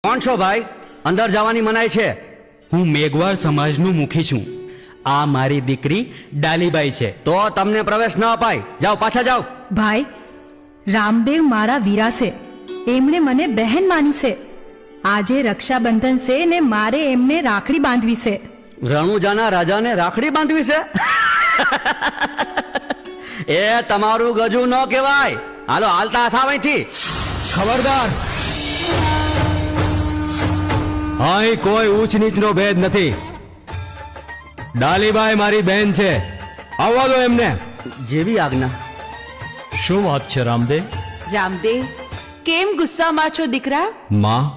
કોણ છો ભાઈ? અંદર જવાની મનાઈ છે. હું મેઘવાળ સમાજનું મુખી છું. આ મારી દીકરી ડાલીબાઈ છે. તો તમને પ્રવેશ ન અપાય. જાઓ, પાછા જાઓ. ભાઈ, રામદેવ મારા વીરા છે. એમણે મને બહેન માની છે. આજે રક્ષાબંધન છે ને મારે એમને રાખડી બાંધવી છે. રણુજાના રાજાને રાખડી બાંધવી છે? એ તમારું ગજુ ન કહેવાય. હાલો, હાલતા થાવ અહીંથી. ખબરદાર, અહીં કોઈ ઊંચ નીચનો ભેદ નથી. ડાલીબાઈ મારી બહેન છે. આવવા દો એમને. જેવી આજ્ઞા. શું વાત છે રામદેવ? રામદેવ, કેમ ગુસ્સામાં છો દીકરા? માં,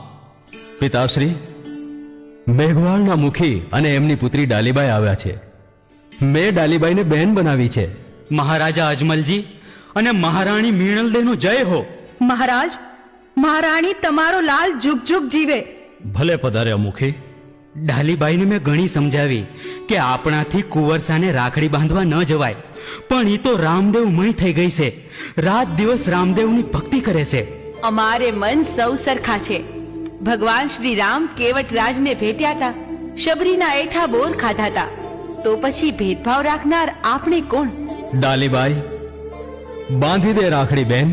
પિતાશ્રી, મેઘવાળના મુખી અને એમની પુત્રી ડાલીબાઈ આવ્યા છે. મેં ડાલીબાઈને બહેન બનાવી છે. મહારાજા અજમલજી અને મહારાણી મીણલદેવનો જય હો. મહારાજ, મહારાણી તમારો લાલ જુગ જુગ જીવે. ભલે પધાર્યા મુખી. ડાલીબાઈને મેં ઘણી સમજાવી કે આપણાથી કુંવરસાને રાખડી બાંધવા ન જવાય, પણ એ તો રામદેવ મય થઈ ગઈ છે. રાત દિવસ રામદેવની ભક્તિ કરે છે. અમારે મન સૌ સરખા છે. ભગવાન શ્રી રામ કેવટરાજને ભેટ્યા હતા, શબરીના એઠા બોર ખાધા હતા, તો પછી ભેદભાવ રાખનાર આપણે કોણ? ડાલીબાઈ, બાંધી દે રાખડી બેન.